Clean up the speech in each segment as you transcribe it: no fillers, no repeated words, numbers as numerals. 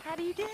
How do you do?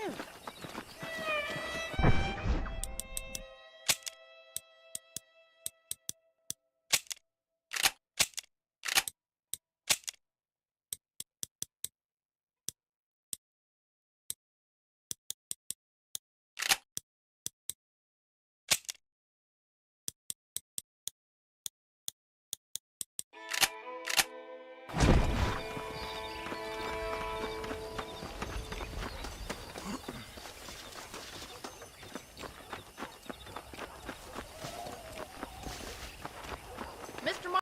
Mr. Mar-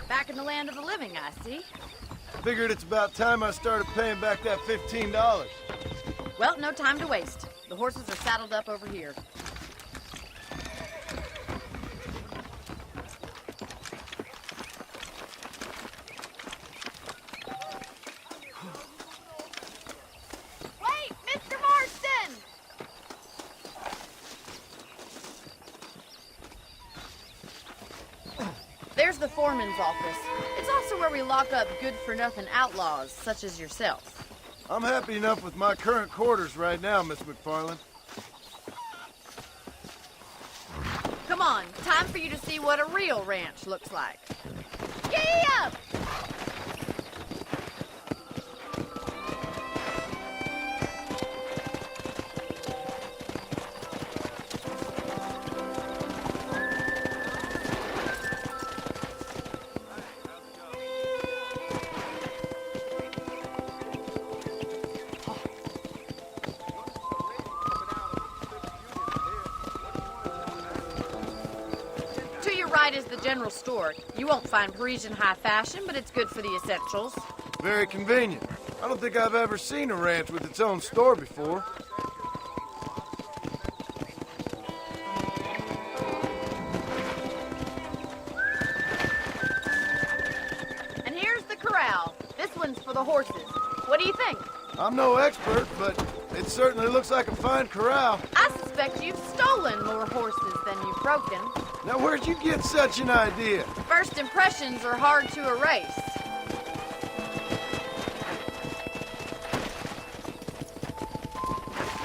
Back in the land of the living, I see. Figured it's about time I started paying back that $15. Well, no time to waste. The horses are saddled up over here. Wait, Mr. Marston! There's the foreman's office. It's also where we lock up good-for-nothing outlaws, such as yourself. I'm happy enough with my current quarters right now, Miss McFarland. Come on, time for you to see what a real ranch looks like. Giddy up! Is the general store. You won't find Parisian high fashion, but it's good for the essentials. Very convenient. I don't think I've ever seen a ranch with its own store before. And here's the corral. This one's for the horses. What do you think? I'm no expert, but it certainly looks like a fine corral. I suspect you've stolen more horses than you've broken. Now, where'd you get such an idea? First impressions are hard to erase.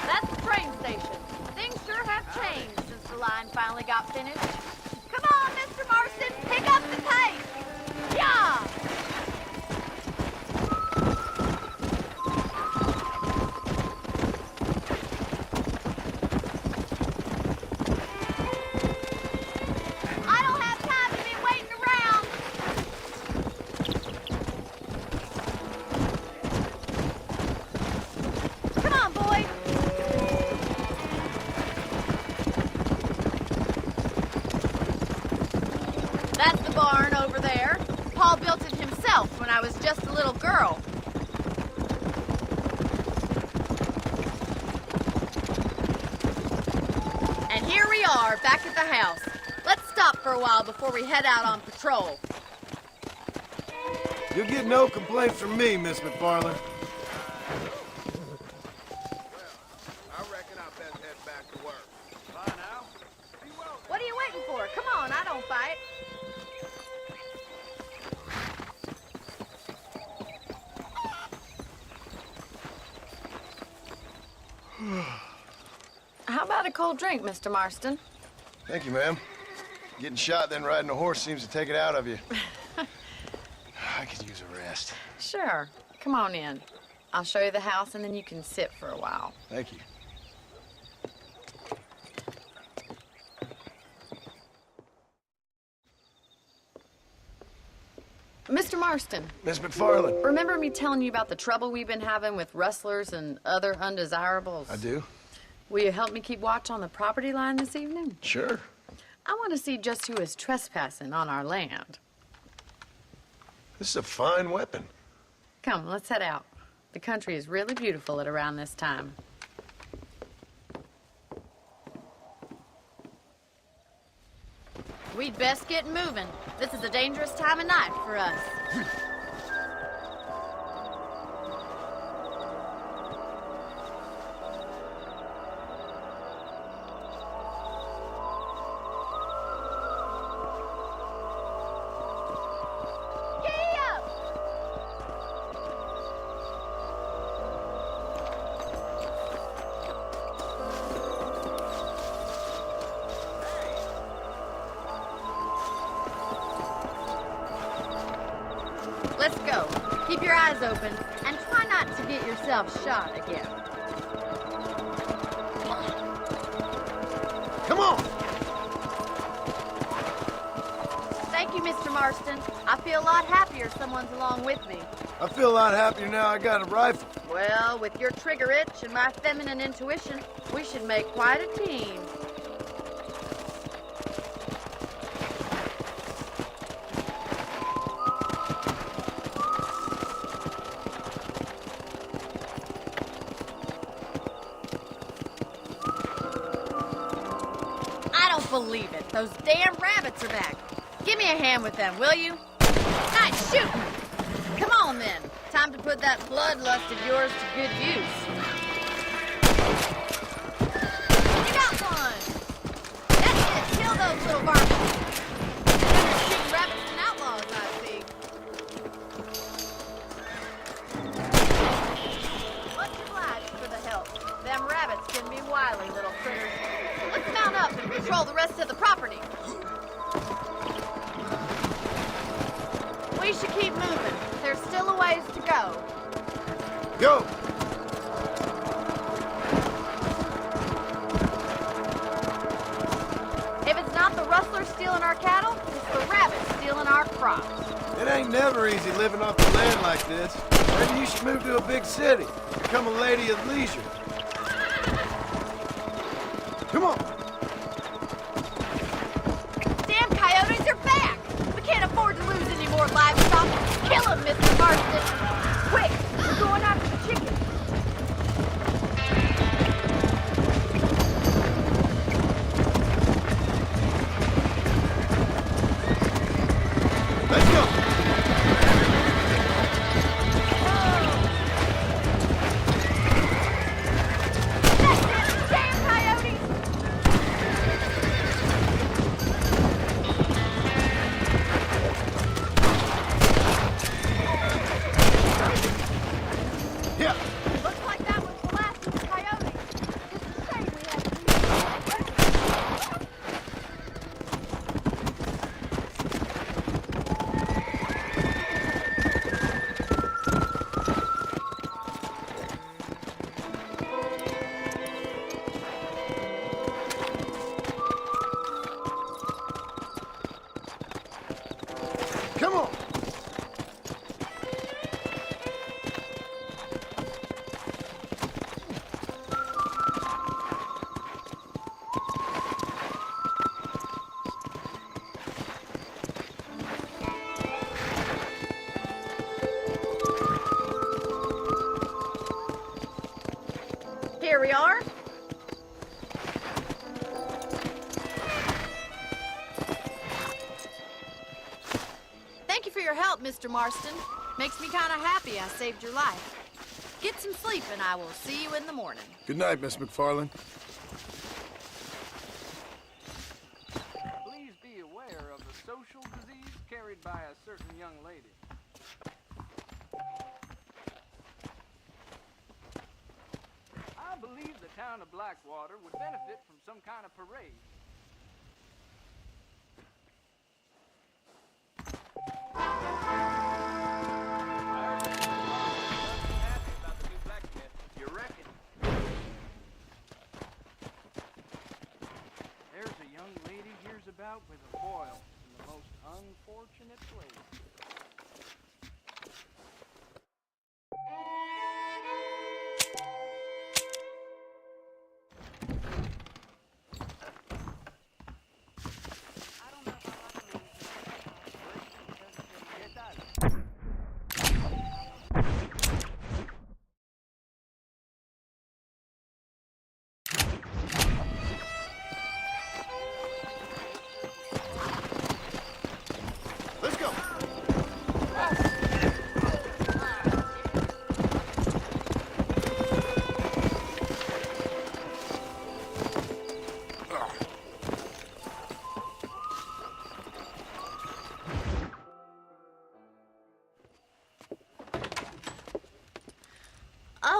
That's the train station. Things sure have changed since the line finally got finished. Come on, Mr. Marston, pick up the pace. Yeah! Barn over there. Paul built it himself when I was just a little girl. And here we are, back at the house. Let's stop for a while before we head out on patrol. You'll get no complaints from me, Miss McFarland. What are you waiting for? Come on, I don't fight. How about a cold drink, Mr. Marston? Thank you, ma'am. Getting shot then riding a horse seems to take it out of you. I could use a rest. Sure. Come on in. I'll show you the house and then you can sit for a while. Thank you. Mr. Marston. Miss McFarland. Remember me telling you about the trouble we've been having with rustlers and other undesirables? I do. Will you help me keep watch on the property line this evening? Sure. I want to see just who is trespassing on our land. This is a fine weapon. Come, let's head out. The country is really beautiful at around this time. We'd best get moving. This is a dangerous time of night for us. Let's go. Keep your eyes open and try not to get yourself shot again. Come on! Thank you, Mr. Marston. I feel a lot happier someone's along with me. I feel a lot happier now I got a rifle. Well, with your trigger itch and my feminine intuition, we should make quite a team. Believe it. Those damn rabbits are back. Give me a hand with them, will you? Nice shooting. Come on, then. Time to put that bloodlust of yours to good use. You got one. That's it. Kill those little varmints. Better shoot rabbits than outlaws, I see. Much obliged for the help. Them rabbits can be wily little critters. Let's mount up and patrol the rest of the property. We should keep moving. There's still a ways to go. Go! If it's not the rustlers stealing our cattle, it's the rabbits stealing our crops. It ain't never easy living off the land like this. Maybe you should move to a big city. Become a lady of leisure. Come on! Damn coyotes are back! We can't afford to lose any more livestock. Kill them, Mr. Marston! Quick! We're going after the chickens. Let's go! Come on! Here we are. Thank you for your help, Mr. Marston. Makes me kind of happy I saved your life. Get some sleep and I will see you in the morning. Good night, Miss McFarland. Please be aware of the social disease carried by a certain young lady. I believe the town of Blackwater would benefit from some kind of parade. You reckon? There's a young lady hears about with a boil in the most unfortunate place. I don't know if I like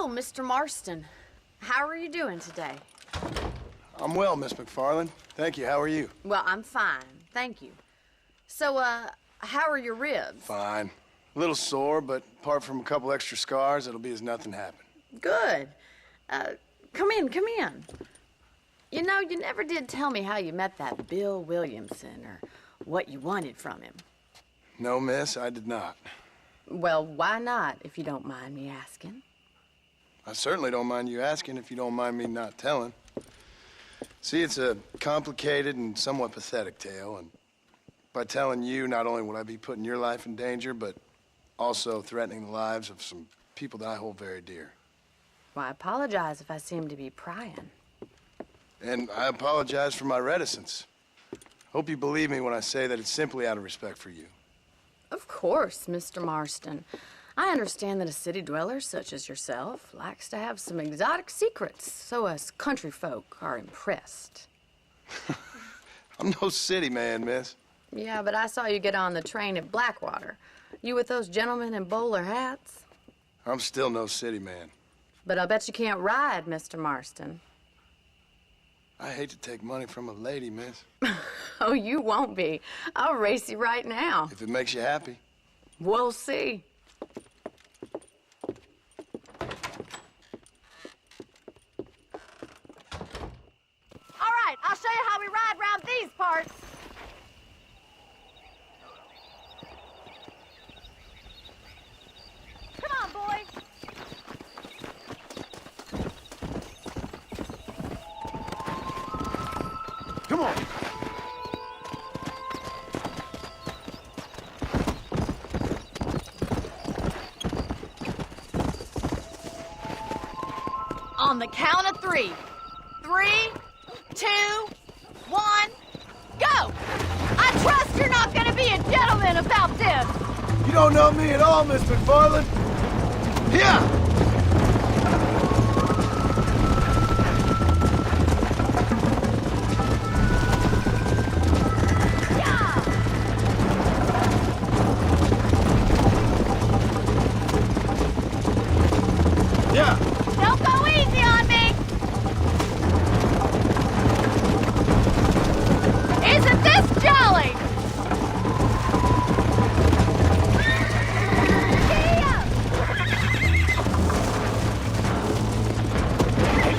Oh, Mr. Marston. How are you doing today? I'm well, Miss McFarland. Thank you. How are you? Well, I'm fine. Thank you. So, how are your ribs? Fine. A little sore, but apart from a couple extra scars, it'll be as nothing happened. Good. Come in, come in. You know, you never did tell me how you met that Bill Williamson or what you wanted from him. No, miss, I did not. Well, why not, if you don't mind me asking? I certainly don't mind you asking if you don't mind me not telling. See, it's a complicated and somewhat pathetic tale, and by telling you, not only would I be putting your life in danger, but also threatening the lives of some people that I hold very dear. Well, I apologize if I seem to be prying. And I apologize for my reticence. Hope you believe me when I say that it's simply out of respect for you. Of course, Mr. Marston. I understand that a city dweller such as yourself likes to have some exotic secrets, so us country folk are impressed. I'm no city man, miss. Yeah, but I saw you get on the train at Blackwater. You with those gentlemen in bowler hats? I'm still no city man. But I'll bet you can't ride, Mr. Marston. I hate to take money from a lady, miss. Oh, you won't be. I'll race you right now. If it makes you happy. We'll see. All right, I'll show you how we ride around these parts. Come on, boys. Come on. On the count of 3. 3, 2, 1, go! I trust you're not gonna be a gentleman about this. You don't know me at all, Miss McFarland. Yeah! Yeah! Don't go easy on me! Isn't this jolly?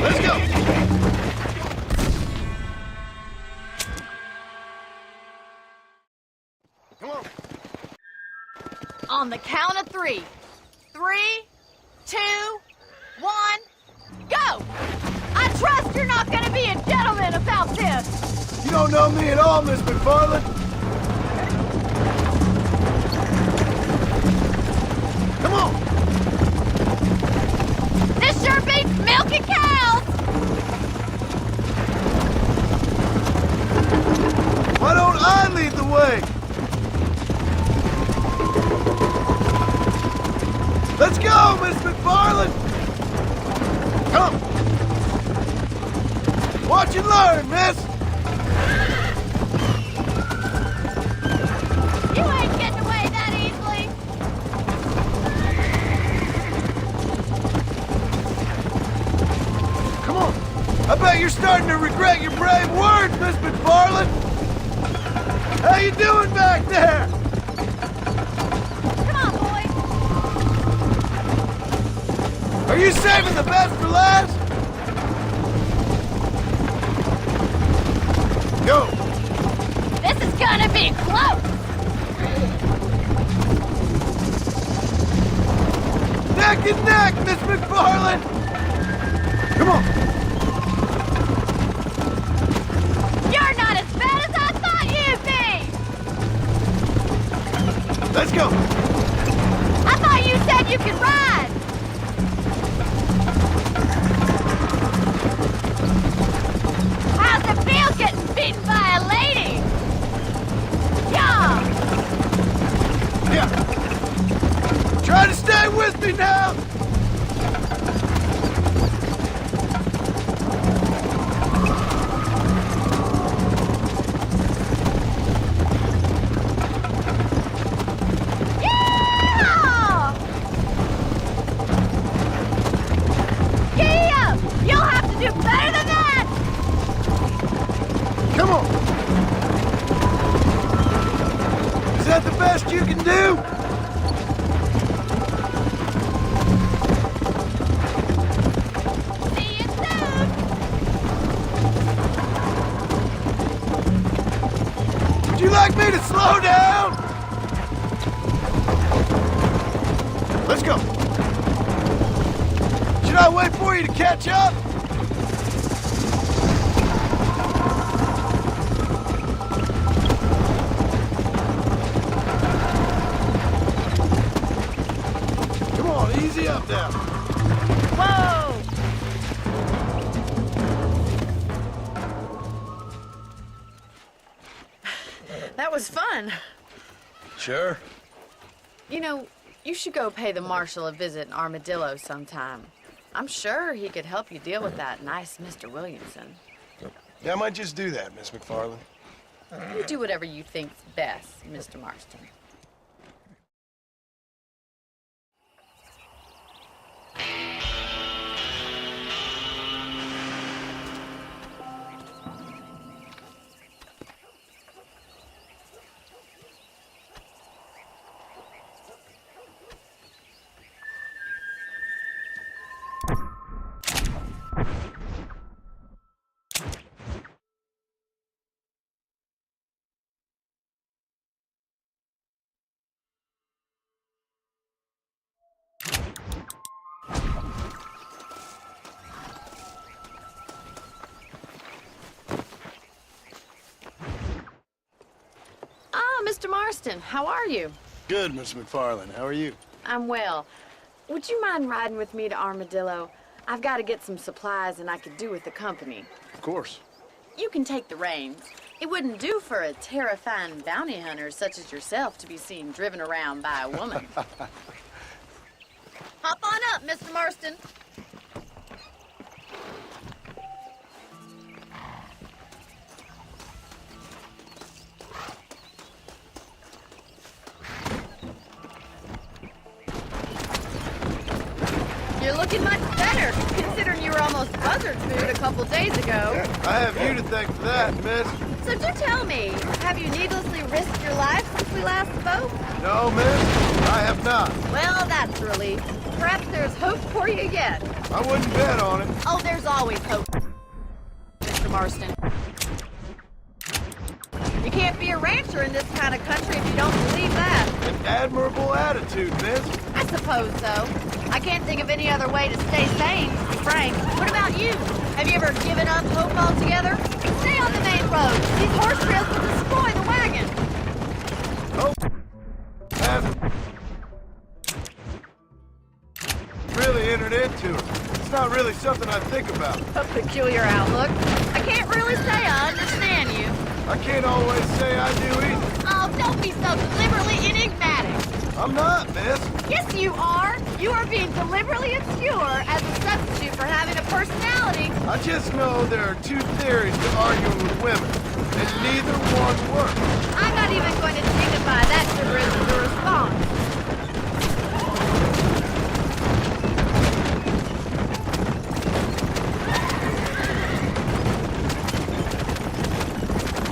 Let's go! Come on. On the count of 3. 3, 2, 1, go! I trust you're not gonna be a gentleman about this. You don't know me at all, Miss McFarland. Come on! This sure beats milking cows. Why don't I lead the way? Let's go, Miss McFarland! Come! Watch and learn, miss! You ain't getting away that easily. Come on! I bet you're starting to regret your brave words, Miss McFarland! How you doing back there? Come on, boys. Are you saving the best for last? Go! This is gonna be close. Neck and neck, Miss McFarland! Come on! You're not as bad as I thought you'd be. Let's go! I thought you said you could ride. How's it feel getting beaten by a lady? Yeah. Yeah! Try to stay with me now! Yeah! that the best you can do? See you soon! Would you like me to slow down? Let's go. Should I wait for you to catch up? Come on, easy up now. Whoa! That was fun. Sure. You know, you should go pay the marshal a visit in Armadillo sometime. I'm sure he could help you deal with that nice Mr. Williamson. Yeah, I might just do that, Miss McFarland. You do whatever you think's best, Mr. Marston. Mr. Marston, how are you? Good, Miss McFarland. How are you? I'm well. Would you mind riding with me to Armadillo? I've got to get some supplies and I could do with the company. Of course. You can take the reins. It wouldn't do for a terrifying bounty hunter such as yourself to be seen driven around by a woman. Hop on up, Mr. Marston. You're looking much better, considering you were almost buzzard food a couple days ago. I have you to thank for that, miss. So do tell me, have you needlessly risked your life since we last spoke? No, miss, I have not. Well, that's a relief. Perhaps there's hope for you yet. I wouldn't bet on it. Oh, there's always hope, Mr. Marston. You can't be a rancher in this kind of country if you don't believe that. An admirable attitude, miss. I suppose so. I can't think of any other way to stay sane, to be frank. What about you? Have you ever given up hope altogether? Stay on the main road. These horse trails will destroy the wagon. Oh, haven't really entered into it. It's not really something I think about. A peculiar outlook. I can't really say I understand you. I can't always say I do either. Oh, don't be so deliberately enigmatic. I'm not, miss. Yes, you are. You are being deliberately obscure as a substitute for having a personality. I just know there are two theories to arguing with women, and neither one works. I'm not even going to dignify that gibberish with a response.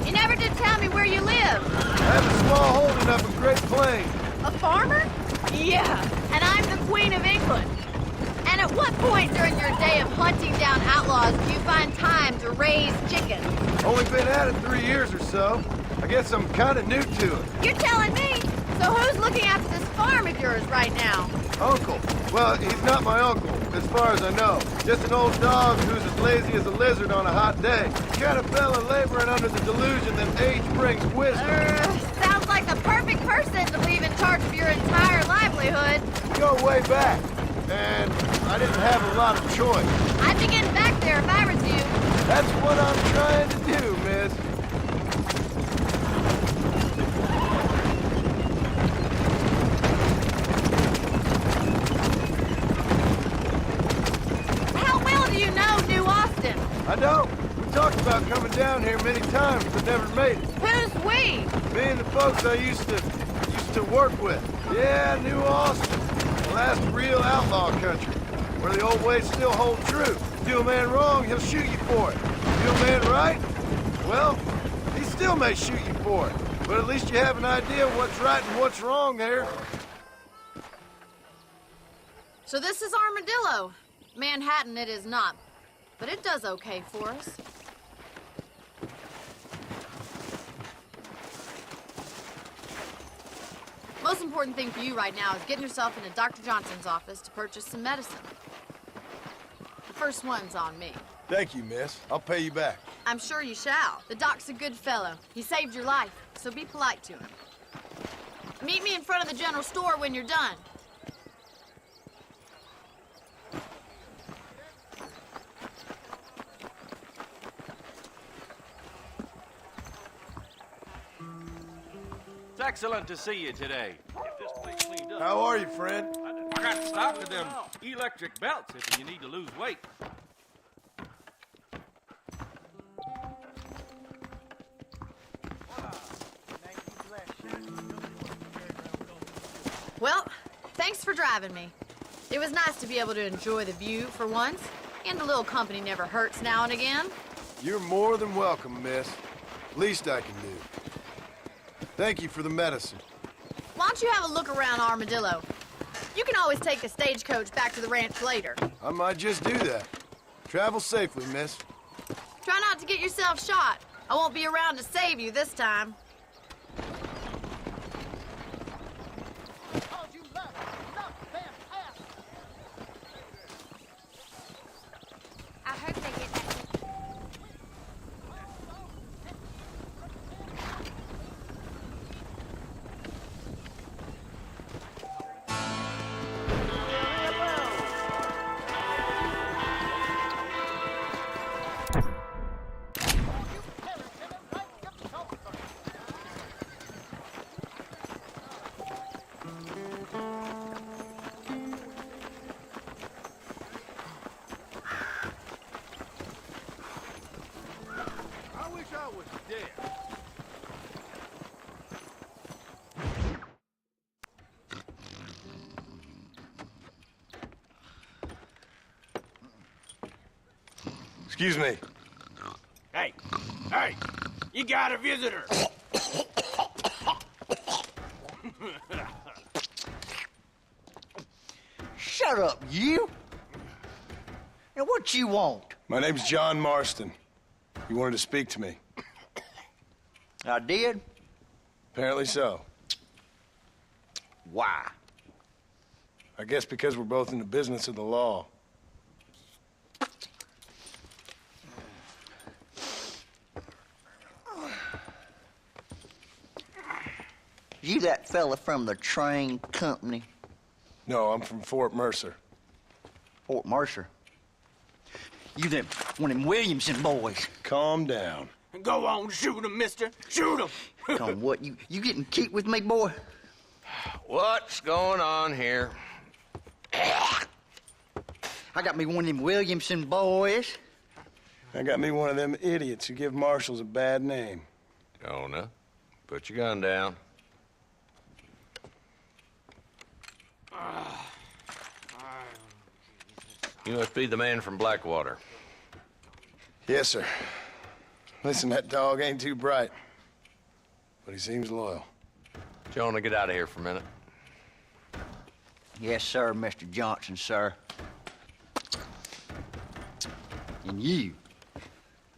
You never did tell me where you live. I have a small holding up in Great Plains. A farmer? Yeah, and I'm the Queen of England. And at what point during your day of hunting down outlaws do you find time to raise chickens? Only been at it 3 years or so. I guess I'm kind of new to it. You're telling me? So who's looking after this farm of yours right now? Uncle. Well, he's not my uncle, as far as I know. Just an old dog who's as lazy as a lizard on a hot day. Kind of fella laboring under the delusion that age brings wisdom. Sounds like the perfect person to leave in charge of your entire livelihood. We go way back, and I didn't have a lot of choice. I'd be getting back there if I was you. That's what I'm trying to do, miss. How well do you know New Austin? I don't. We talked about coming down here many times, but never made it. Who's we? Me and the folks I used to work with. Yeah, New Austin. The last real outlaw country, where the old ways still hold true. Do a man wrong, he'll shoot you for it. Do a man right, well, he still may shoot you for it. But at least you have an idea of what's right and what's wrong there. So this is Armadillo. Manhattan it is not, but it does okay for us. Most important thing for you right now is getting yourself into Dr. Johnson's office to purchase some medicine. The first one's on me. Thank you, miss. I'll pay you back. I'm sure you shall. The doc's a good fellow. He saved your life, so be polite to him. Meet me in front of the general store when you're done. It's excellent to see you today. If this place cleaned up, How are you, Fred? I got stock of them electric belts if you need to lose weight. Well, thanks for driving me. It was nice to be able to enjoy the view for once, and a little company never hurts now and again. You're more than welcome, miss. Least I can do. Thank you for the medicine. Why don't you have a look around Armadillo? You can always take the stagecoach back to the ranch later. I might just do that. Travel safely, miss. Try not to get yourself shot. I won't be around to save you this time. I hope they get that. I wish I was dead. Excuse me. Hey, hey, you got a visitor. Shut up, you! Now, what you want? My name's John Marston. You wanted to speak to me. I did? Apparently so. Why? I guess because we're both in the business of the law. You that fella from the train company? No, I'm from Fort Mercer. Fort Mercer? You them one of them Williamson boys. Calm down. Go on, shoot him, mister. Shoot him. Come, what, you getting cute with me, boy? What's going on here? I got me one of them Williamson boys. I got me one of them idiots who give marshals a bad name. Jonah, put your gun down. You must be the man from Blackwater. Yes, sir. Listen, that dog ain't too bright, but he seems loyal. Jonah, get out of here for a minute. Yes, sir, Mr. Johnson, sir. And you.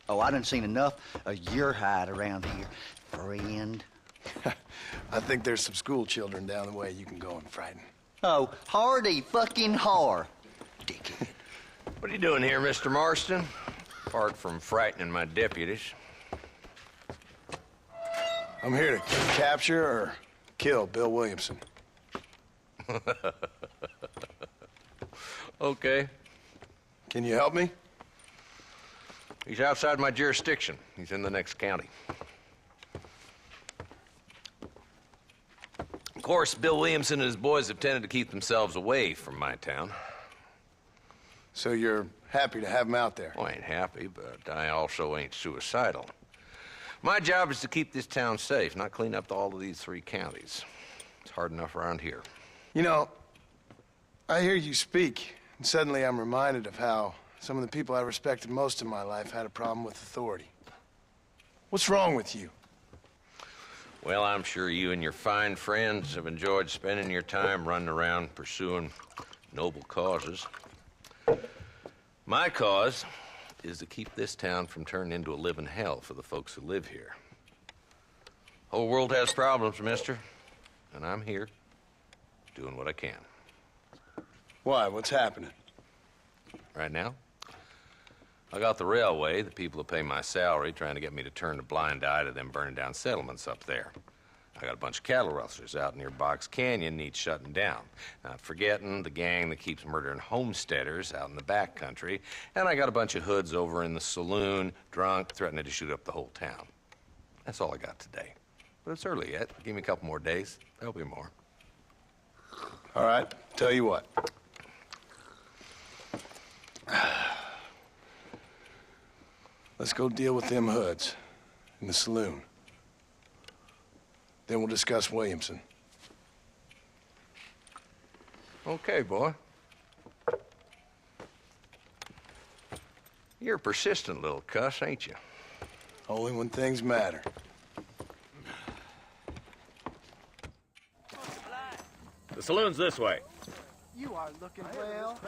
Oh, I done seen enough of your hide around here, friend. I think there's some school children down the way you can go and frighten. Oh, hardy fucking har. Dickhead. What are you doing here, Mr. Marston? Apart from frightening my deputies. I'm here to capture or kill Bill Williamson. Okay. Can you help me? He's outside my jurisdiction. He's in the next county. Of course, Bill Williamson and his boys have tended to keep themselves away from my town. So you're happy to have him out there? Well, I ain't happy, but I also ain't suicidal. My job is to keep this town safe, not clean up all of these 3 counties. It's hard enough around here. You know, I hear you speak, and suddenly I'm reminded of how some of the people I respected most in my life had a problem with authority. What's wrong with you? Well, I'm sure you and your fine friends have enjoyed spending your time running around pursuing noble causes. My cause is to keep this town from turning into a living hell for the folks who live here. Whole world has problems, mister, and I'm here doing what I can. Why? What's happening? Right now, I got the railway, the people who pay my salary, trying to get me to turn a blind eye to them burning down settlements up there. I got a bunch of cattle rustlers out near Box Canyon needs shutting down. Not forgetting the gang that keeps murdering homesteaders out in the back country. And I got a bunch of hoods over in the saloon, drunk, threatening to shoot up the whole town. That's all I got today. But it's early yet. Give me a couple more days. There'll be more. All right, tell you what. Let's go deal with them hoods in the saloon. Then we'll discuss Williamson. Okay, boy. You're a persistent little cuss, ain't you? Only when things matter. The saloon's this way. You are looking well.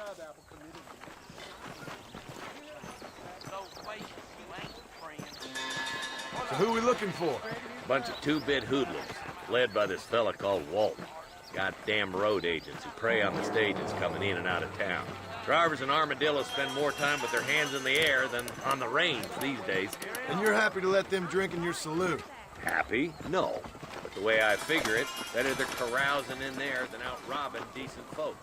So who we looking for? Bunch of two-bit hoodlums, led by this fella called Walton. Goddamn road agents who prey on the stages coming in and out of town. Drivers and armadillos spend more time with their hands in the air than on the reins these days. And you're happy to let them drink in your saloon? Happy? No. But the way I figure it, better they're carousing in there than out robbing decent folk.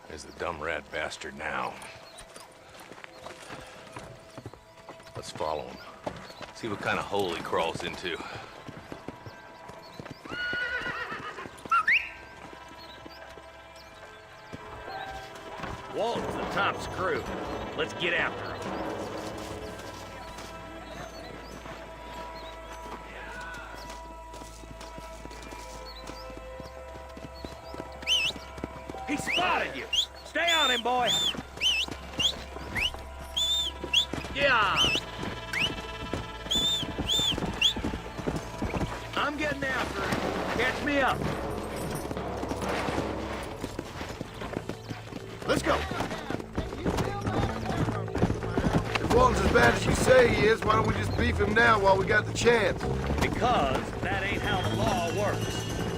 There's the dumb rat bastard now. Let's follow him. See what kind of hole he crawls into. Walton's the top screw. Let's get after him. He spotted you. Stay on him, boy. Yeah. I'm getting after him. Catch me up. Let's go. If Walton's as bad as you say he is, why don't we just beef him now while we got the chance? Because that ain't how the law works.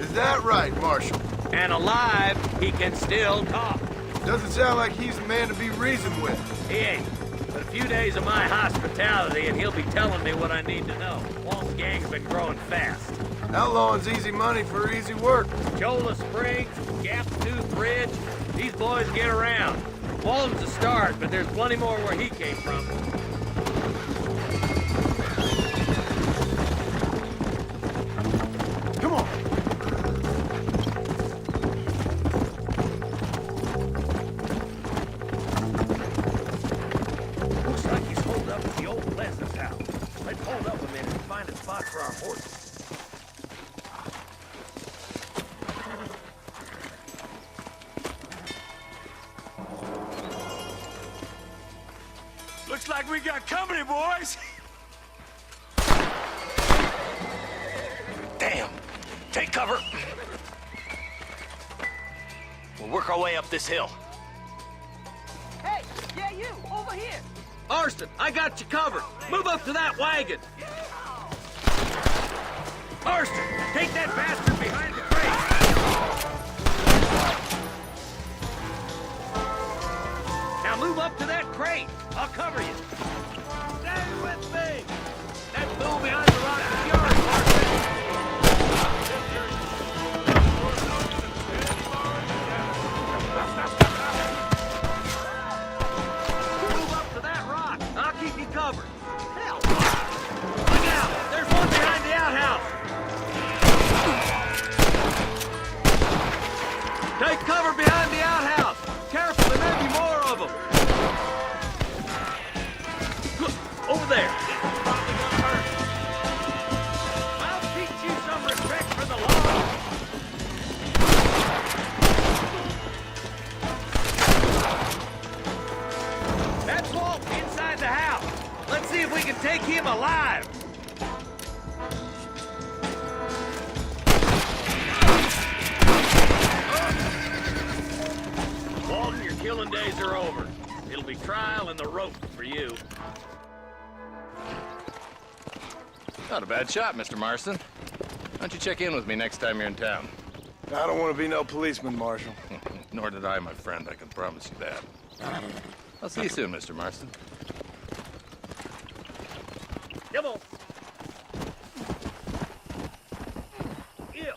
Is that right, Marshal? And alive, he can still talk. Doesn't sound like he's the man to be reasoned with. He ain't. But a few days of my hospitality and he'll be telling me what I need to know. Walt's gang's been growing fast. Outlawing's easy money for easy work. Cholla Springs, Gap Tooth Ridge, these boys get around. Walton's a start, but there's plenty more where he came from. Come on. Looks like he's holed up at the old Pleasant's house. Let's hold up a minute and find a spot for our horses. Looks like we got company, boys. Damn! Take cover. We'll work our way up this hill. Hey, yeah, you, over here. Marston, I got you covered. Move up to that wagon. Marston, take that bastard behind the crate. Now move up to that crate. I'll cover you. Stay with me. That fool behind the rock is yours, Marston. Move up to that rock. I'll keep you covered. Hell, look out! There's one behind the outhouse. Take cover behind the outhouse. Careful, there may be more of them. Look, over there. fun days are over. It'll be trial and the rope for you. Not a bad shot, Mr. Marston. Why don't you check in with me next time you're in town? I don't want to be no policeman, Marshal. Nor did I, my friend. I can promise you that. I'll see you soon, Mr. Marston. Come on. Yeah.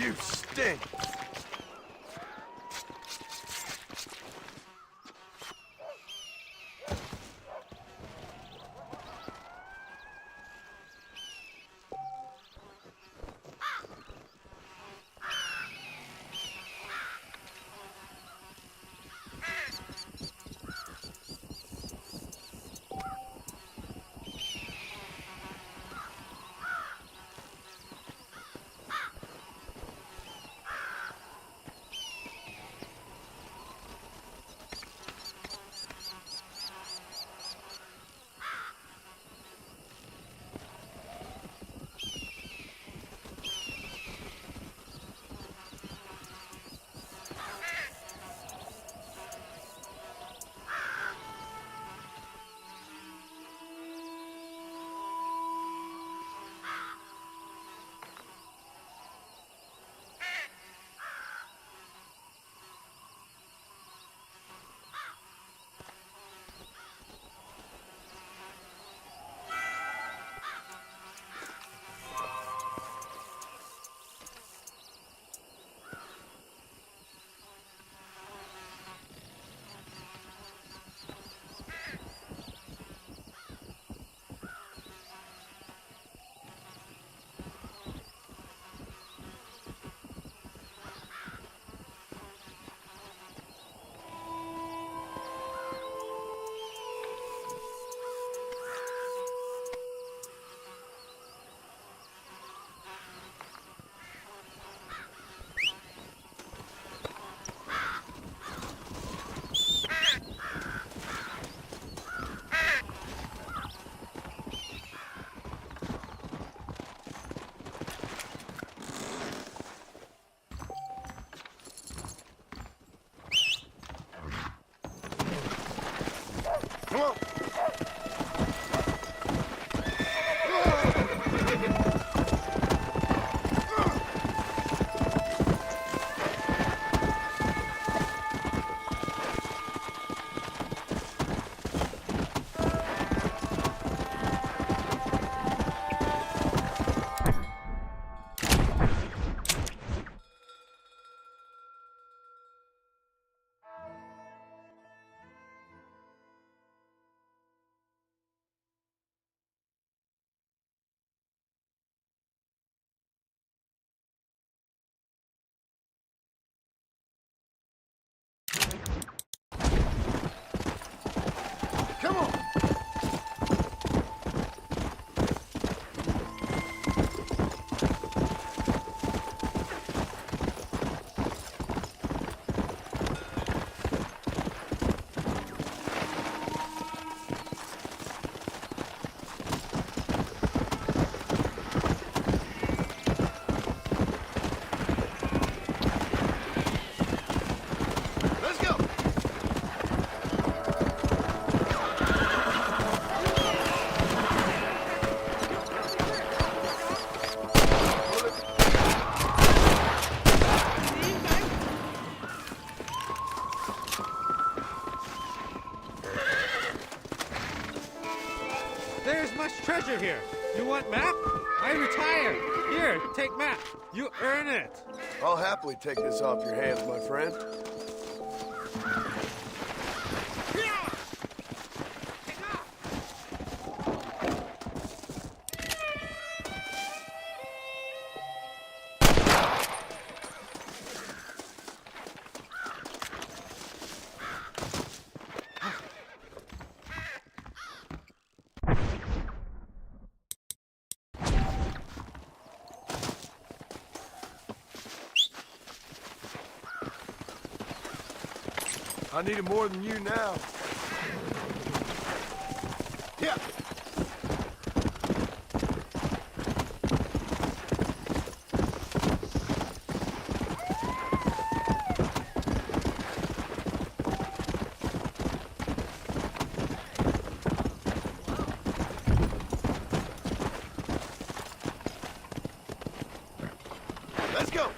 You stink. Come on. Come on. Let's go. There's much treasure here. You want map? I retire. Here, take map. You earn it. I'll happily take this off your hands, my friend. I need it more than you now. Yeah. Let's go.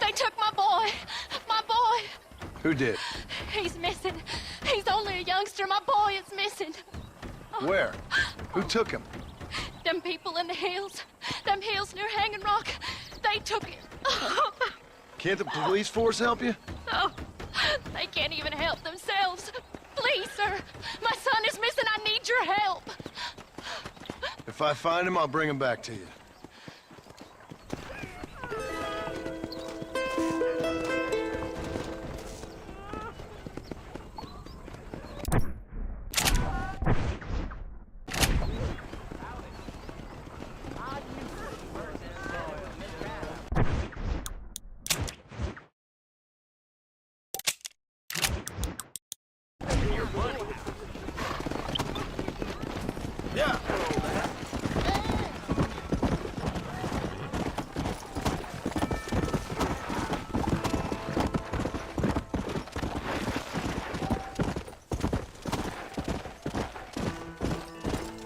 They took my boy. My boy. Who did? He's missing. He's only a youngster. My boy is missing. Where? Who took him? Them people in the hills. Them hills near Hanging Rock. They took him. Can't the police force help you? Oh, they can't even help themselves. Please, sir. My son is missing. I need your help. If I find him, I'll bring him back to you. Yeah.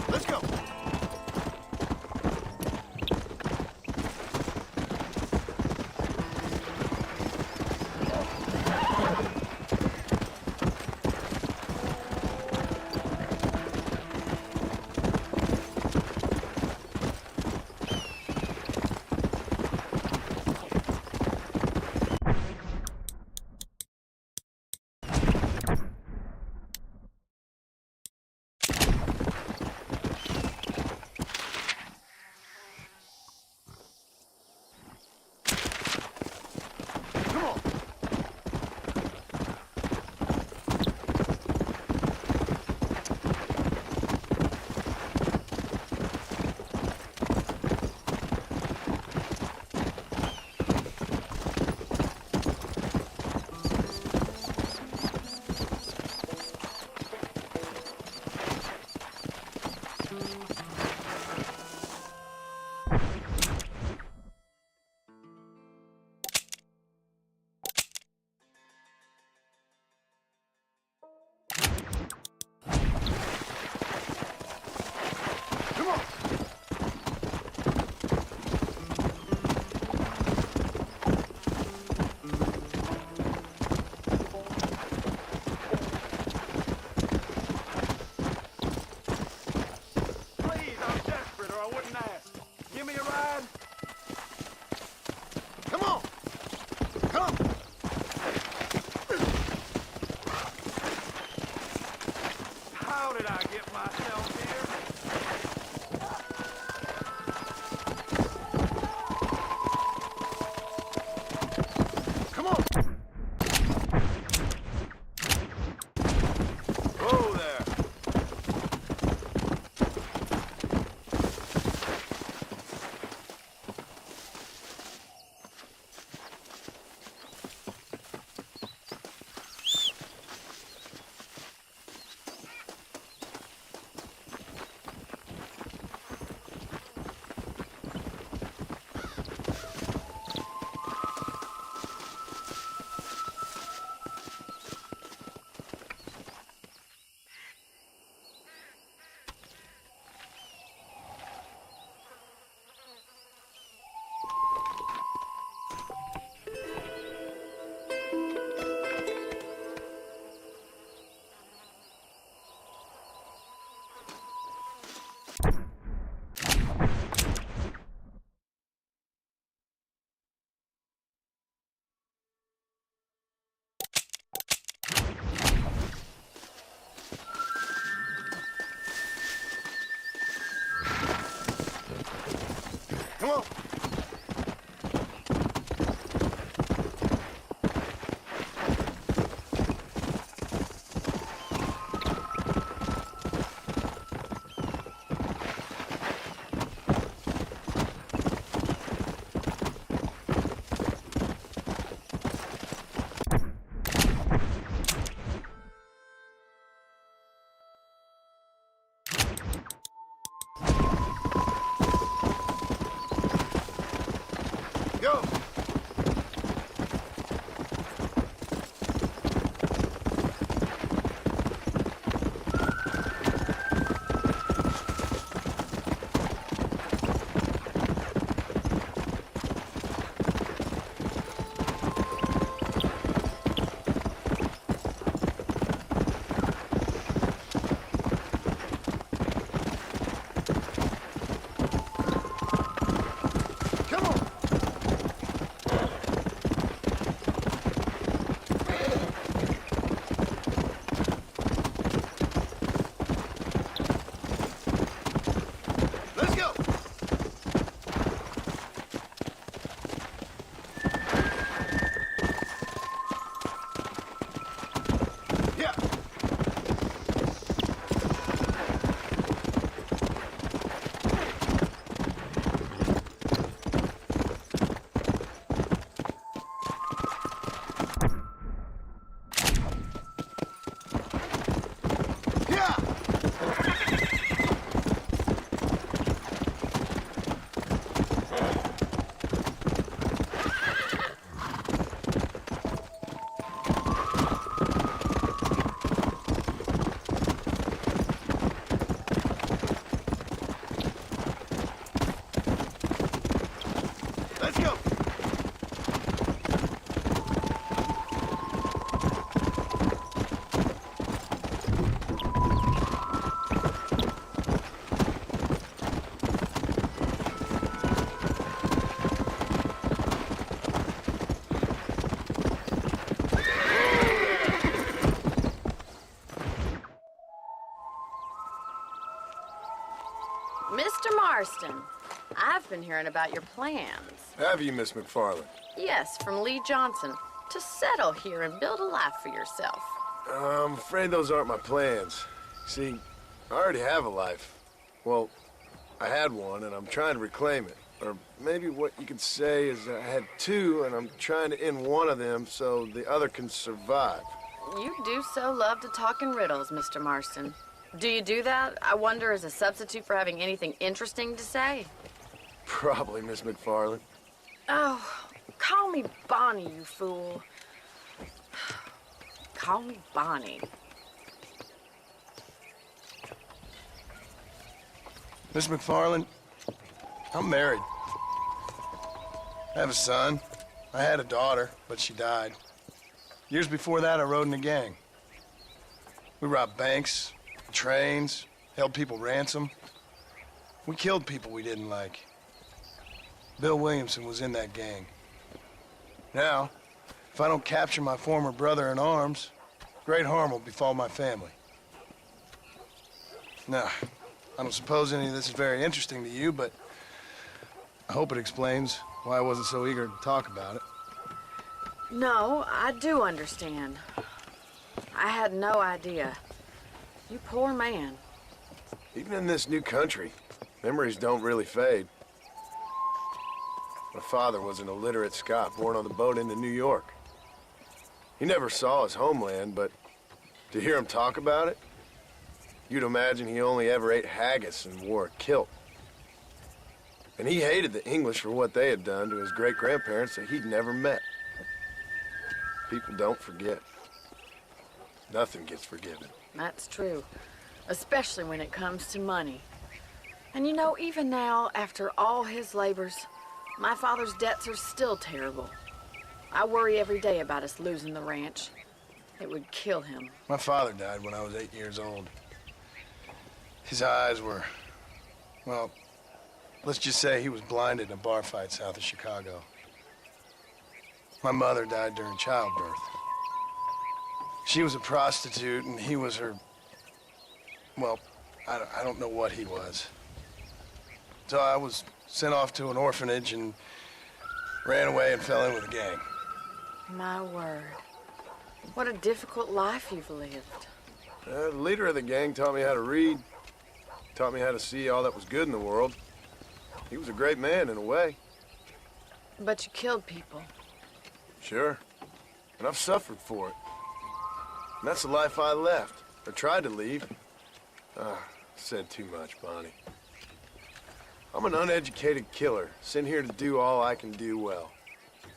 Let's go. Marston, I've been hearing about your plans. Have you, Miss McFarland? Yes, from Lee Johnson, to settle here and build a life for yourself. I'm afraid those aren't my plans. See, I already have a life. Well, I had one, and I'm trying to reclaim it. Or maybe what you could say is I had two, and I'm trying to end one of them so the other can survive. You do so love to talk in riddles, Mr. Marston. Do you do that, I wonder, as a substitute for having anything interesting to say? Probably, Miss McFarland. Oh, call me Bonnie, you fool. Call me Bonnie. Miss McFarland, I'm married. I have a son. I had a daughter, but she died. Years before that, I rode in a gang. We robbed banks, trains, held people ransom. We killed people we didn't like. Bill Williamson was in that gang. Now, if I don't capture my former brother in arms, great harm will befall my family. Now, I don't suppose any of this is very interesting to you, but I hope it explains why I wasn't so eager to talk about it. No, I do understand. I had no idea. You poor man. Even in this new country, memories don't really fade. My father was an illiterate Scot born on the boat into New York. He never saw his homeland, but to hear him talk about it, you'd imagine he only ever ate haggis and wore a kilt. And he hated the English for what they had done to his great-grandparents that he'd never met. People don't forget. Nothing gets forgiven. That's true, especially when it comes to money. And you know, even now, after all his labors, my father's debts are still terrible. I worry every day about us losing the ranch. It would kill him. My father died when I was 8 years old. His eyes were, well, let's just say he was blinded in a bar fight south of Chicago. My mother died during childbirth. She was a prostitute, and he was her, well, I don't know what he was. So I was sent off to an orphanage and ran away and fell in with a gang. My word. What a difficult life you've lived. The leader of the gang taught me how to read, taught me how to see all that was good in the world. He was a great man in a way. But you killed people. Sure. And I've suffered for it. And that's the life I left, or tried to leave. Said too much, Bonnie. I'm an uneducated killer, sent here to do all I can do well.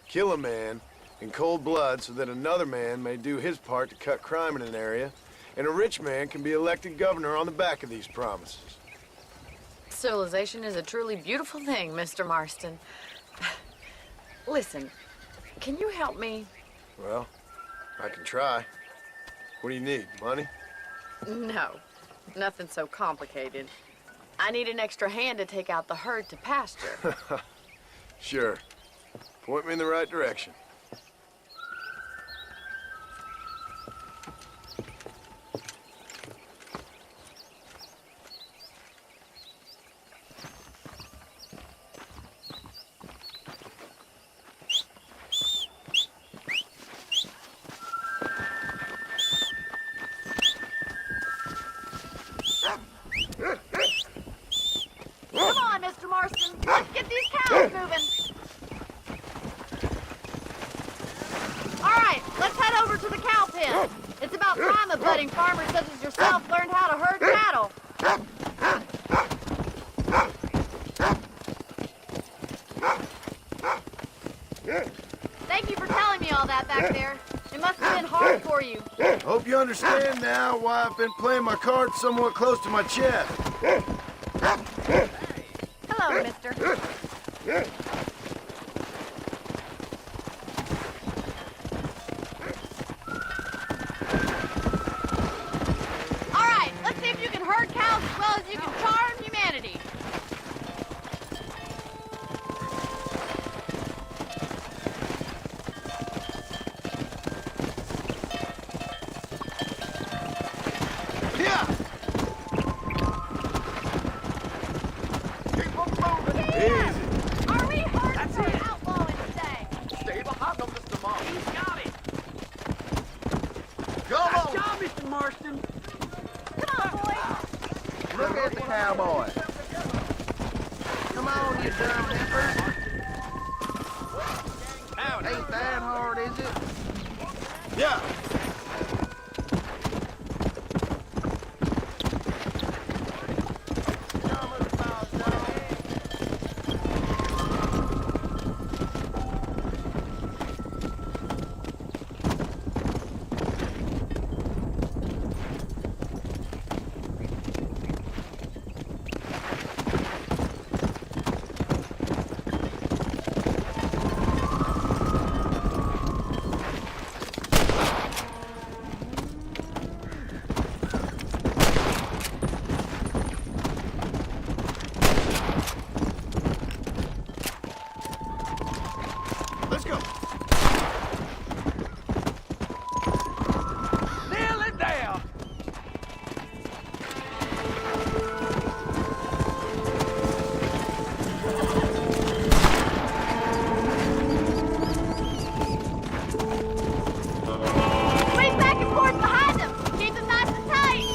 Kill a man in cold blood so that another man may do his part to cut crime in an area, and a rich man can be elected governor on the back of these promises. Civilization is a truly beautiful thing, Mr. Marston. Listen, can you help me? Well, I can try. What do you need, money? No, nothing so complicated. I need an extra hand to take out the herd to pasture. Sure. Point me in the right direction. Come on, Mr. Marston. Let's get these cows moving. All right, let's head over to the cow pen. It's about time a budding farmer such as yourself learned how to herd cattle. Thank you for telling me all that back there. It must have been hard for you. Hope you understand now why I've been playing my cards somewhat close to my chest. Hello, mister. All right, let's see if you can herd cows as well as you can charm humanity. Yeah! Keep Marston. Come on, boys. Look at the cowboy. Come on, you dumb nippers. Ain't that hard, is it? Yeah. Let's go. Nail it down. Swing back and forth behind them. Keep them nice and tight.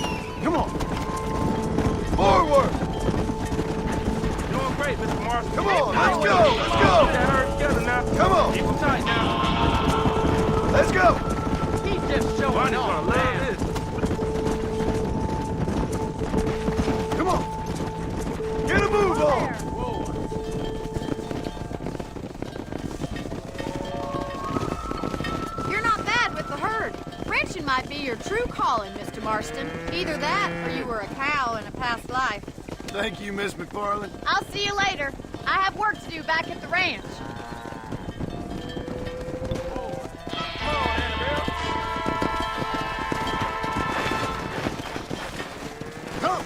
Come on. Forward. Doing great, Mr. Marston. Come on. Let's go. Let's go. Get her together now. Come on. Keep them tight now. Let's go. He's just showing Bunny's off, gonna love man. this. Come on. Get a move on. You're not bad with the herd. Ranching might be your true calling, Mr. Marston. Either that, or you were a cow in a past life. Thank you, Miss McFarland. I'll see you later. I have work to do back at the ranch. Come.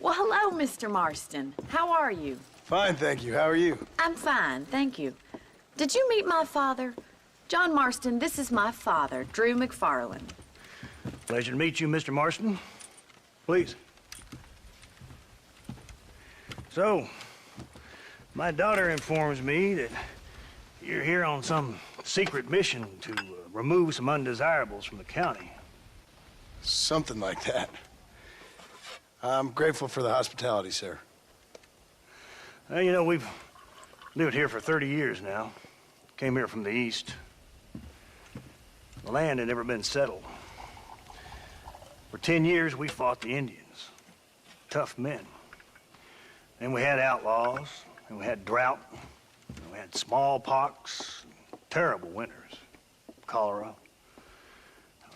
Well, hello, Mr. Marston. How are you? Fine, thank you. How are you? I'm fine, thank you. Did you meet my father? John Marston, this is my father, Drew McFarland. Pleasure to meet you, Mr. Marston. Please. So, my daughter informs me that you're here on some secret mission to remove some undesirables from the county. Something like that. I'm grateful for the hospitality, sir. Well, you know, we've lived here for 30 years now. Came here from the east. The land had never been settled. For 10 years, we fought the Indians. Tough men. Then we had outlaws, and we had drought, and we had smallpox, terrible winters, cholera.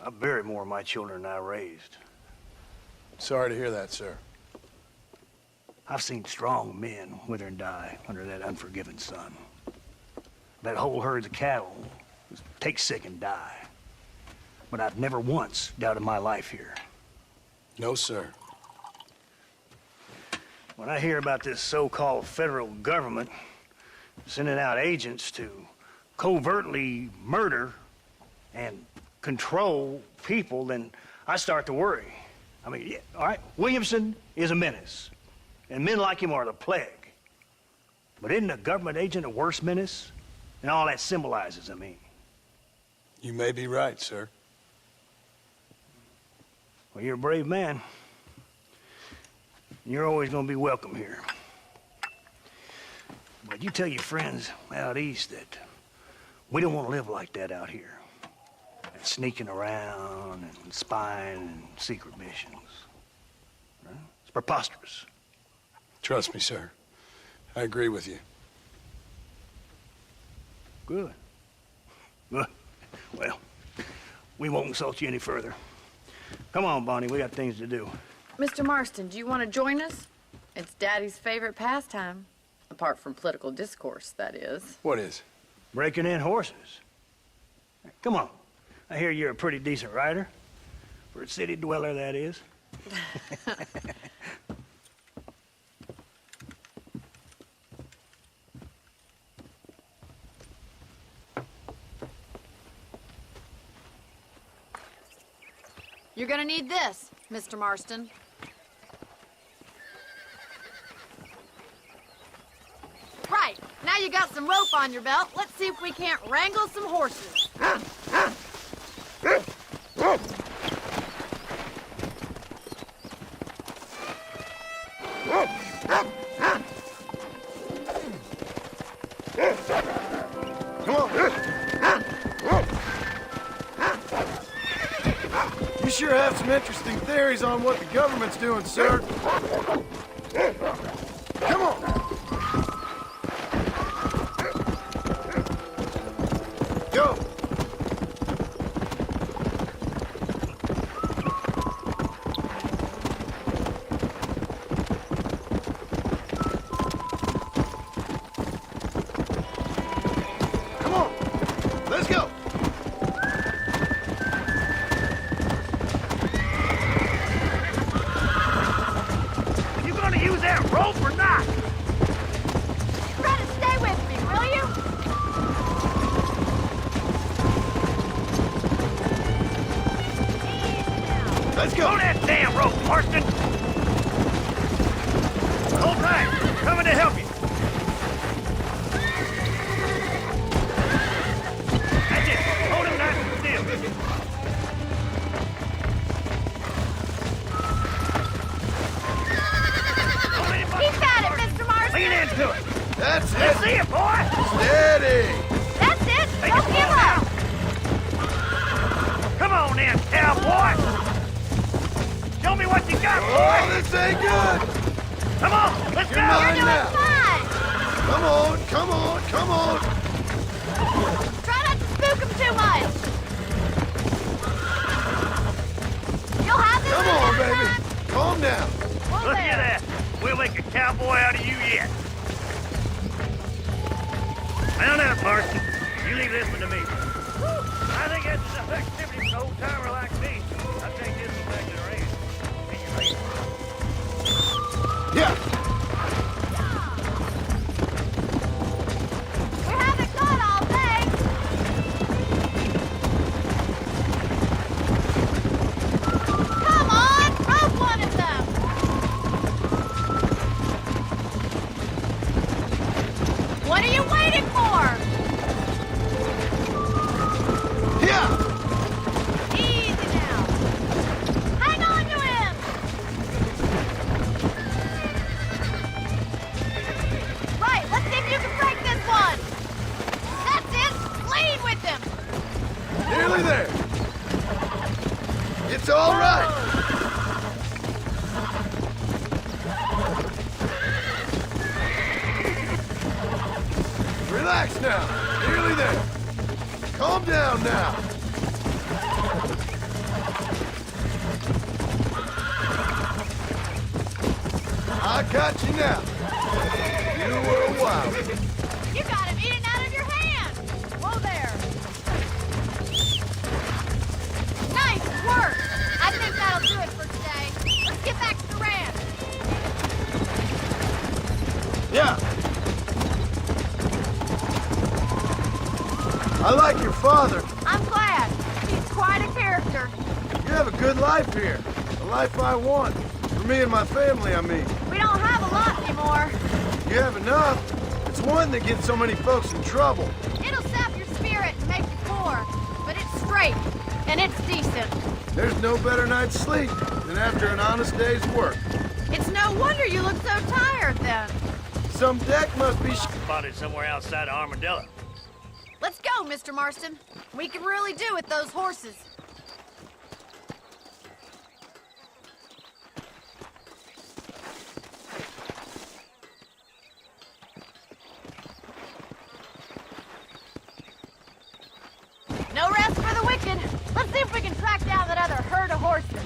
I buried more of my children than I raised. Sorry to hear that, sir. I've seen strong men wither and die under that unforgiving sun. That whole herds of cattle take sick and die. But I've never once doubted my life here. No, sir. When I hear about this so-called federal government sending out agents to covertly murder and control people, then I start to worry. I mean, yeah, all right, Williamson is a menace, and men like him are the plague. But isn't a government agent a worse menace? And all that symbolizes, I mean. You may be right, sir. Well, you're a brave man. You're always gonna be welcome here. But you tell your friends out east that we don't want to live like that out here. Sneaking around and spying and secret missions. Right? It's preposterous. Trust me, sir. I agree with you. Good. Good. Well, we won't insult you any further. Come on, Bonnie, we got things to do. Mr. Marston, do you want to join us? It's Daddy's favorite pastime. Apart from political discourse, that is. What is? Breaking in horses. Come on. I hear you're a pretty decent rider. For a city dweller, that is. You're gonna need this, Mr. Marston. Right, now you got some rope on your belt. Let's see if we can't wrangle some horses. Come on. You sure have some interesting theories on what the government's doing, sir. Come on. Go. Come on. Let's go. You gonna use that rope or not? Try to stay with me, will you? Let's go. Throw that damn rope, Marston! Hold tight. Coming to help you. That's it. Hold him nice and still. Don't let him bust He's got it, Mr. Marston. Lean into it. That's Let's it. see it, boy. Steady. That's it. Make Don't it give slow up. Come on then, cowboy. Show me what you got, Oh, boy. this ain't good. Come on, let's You're go. mine You're doing now. fine. Come on, come on, come on. Try not to spook him too much. You'll have this Come one on, this baby. time. Calm down. Whoa Look there. at that. We'll make a cowboy out of you yet. Mount up, Marston. You leave this one to me. I think that's enough activity for an old-timer like me. I'll take this one back to the range. Can you raise it? Yeah. We haven't got all day. Come on, rope one of them. What are you waiting for? Yeah. Easy now. Hang on to him. Right, let's see if you can break this one. That's it. Lead with him. Nearly there. It's all right. Relax now. Nearly there. Calm down now. Got you now. You were a wild. You got him eating out of your hand! Whoa there! Nice work! I think that'll do it for today. Let's get back to the ranch. Yeah. I like your father. I'm glad. He's quite a character. You have a good life here. The life I want. For me and my family, I mean. We don't have a lot anymore. You have enough. It's one that gets so many folks in trouble. It'll sap your spirit and make you poor. But it's straight, and it's decent. There's no better night's sleep than after an honest day's work. It's no wonder you look so tired, then. Some deck must be Spotted somewhere outside of Armadillo. Let's go, Mr. Marston. We can really do with those horses. No rest for the wicked. Let's see if we can track down that other herd of horses.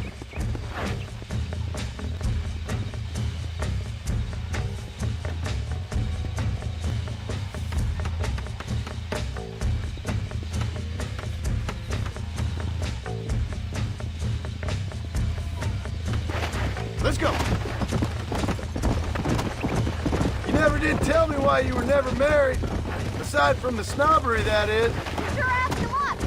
Let's go. You never did tell me why you were never married. Aside from the snobbery, that is. Sure asked a lot.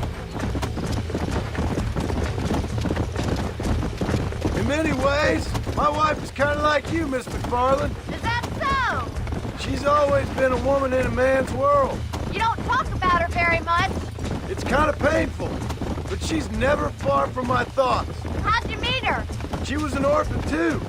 In many ways, my wife is kind of like you, Miss McFarland. Is that so? She's always been a woman in a man's world. You don't talk about her very much. It's kind of painful, but she's never far from my thoughts. How'd you meet her? She was an orphan, too.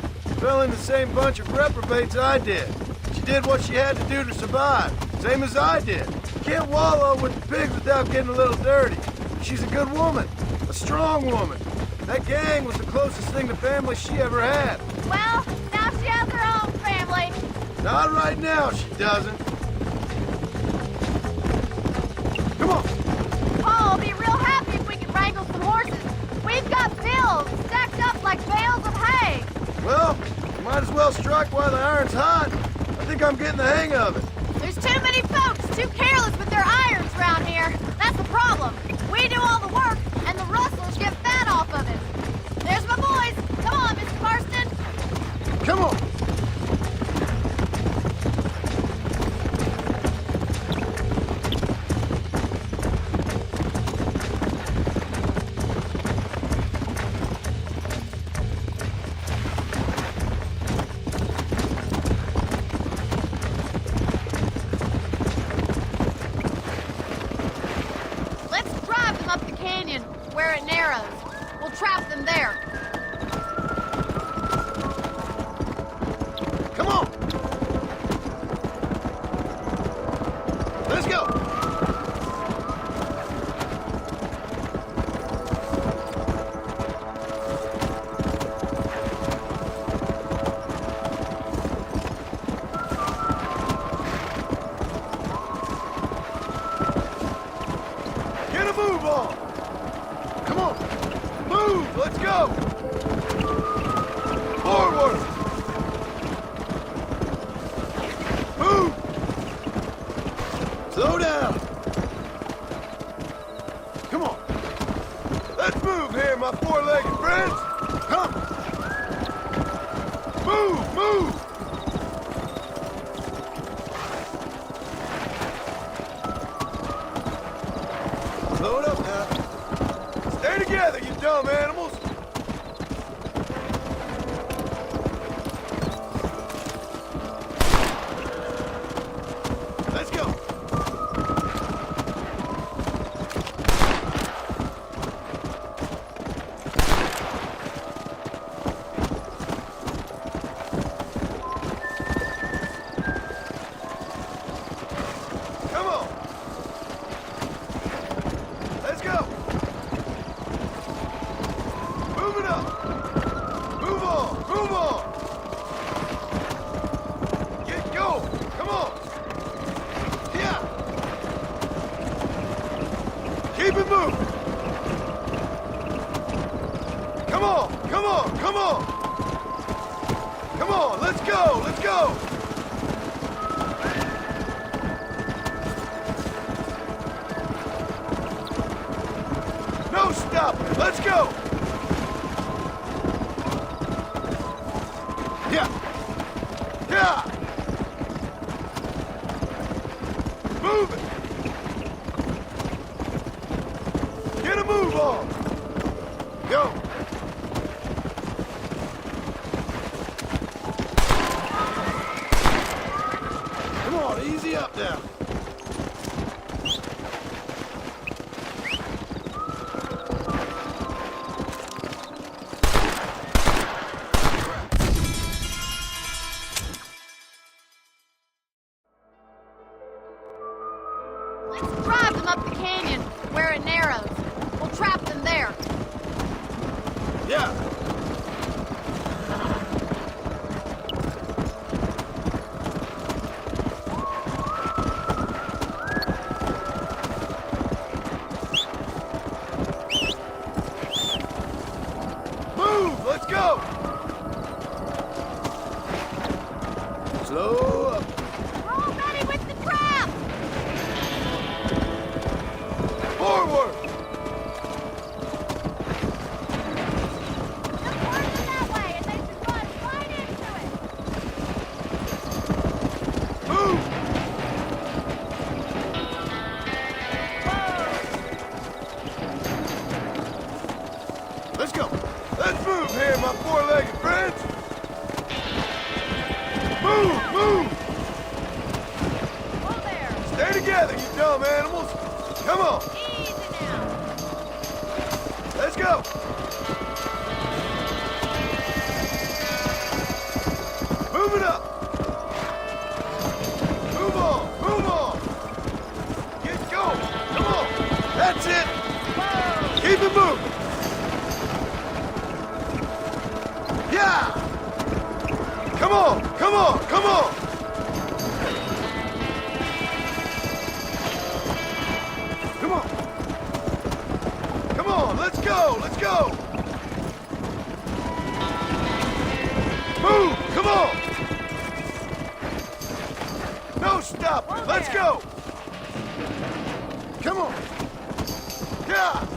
Fell in the same bunch of reprobates I did. She did what she had to do to survive, same as I did. Can't wallow with the pigs without getting a little dirty. She's a good woman, a strong woman. That gang was the closest thing to family she ever had. Well, now she has her own family. Not right now, she doesn't. Come on. Paul will be real happy if we can wrangle some horses. We've got bills stacked up like bales of hay. Well, you might as well strike while the iron's hot. I think I'm getting the hang of it. There's too many folks too careless with their irons around here. That's the problem. We do all the work, and the rustlers get fat off of it. There's my boys. Come on, Mr. Marston. Come on. Let's drive them up the canyon where it narrows. We'll trap them there. Come on. Let's go. Get a move on. Come on. Move. Let's go. Forward. Move. Slow down. Come on. Let's move here, my four-legged friends. Come. Move, move. Slow it up now. Stay together, you dumb animals. Let's go. Come on. Let's go. Move it up. Move on. Move on. Get going. Come on. Yeah. Keep it moving. Come on. Come on. Come on. Come on, let's go, let's go! No stopping, let's go! Yeah! Yeah! Move it! Get a move on! Go! Come on, easy up now. Let's drive them up the canyon where it narrows. We'll trap them there. Yeah! Move! Let's go! Slow up. We're all ready with the trap! Forward! Just point them that way, and they should run right into it. Move! Let's go. Let's move here, my four-legged friends. Move, move! Whoa there! Stay together, you dumb animals. Come on, Easy now! let's go. Move it up. Move on, move on. Get going, come on. That's it. Keep it moving. Yeah! Come on, come on, come on! Come on! Come on, let's go, let's go! Move, come on! No stopping, let's go! Come on! Yeah!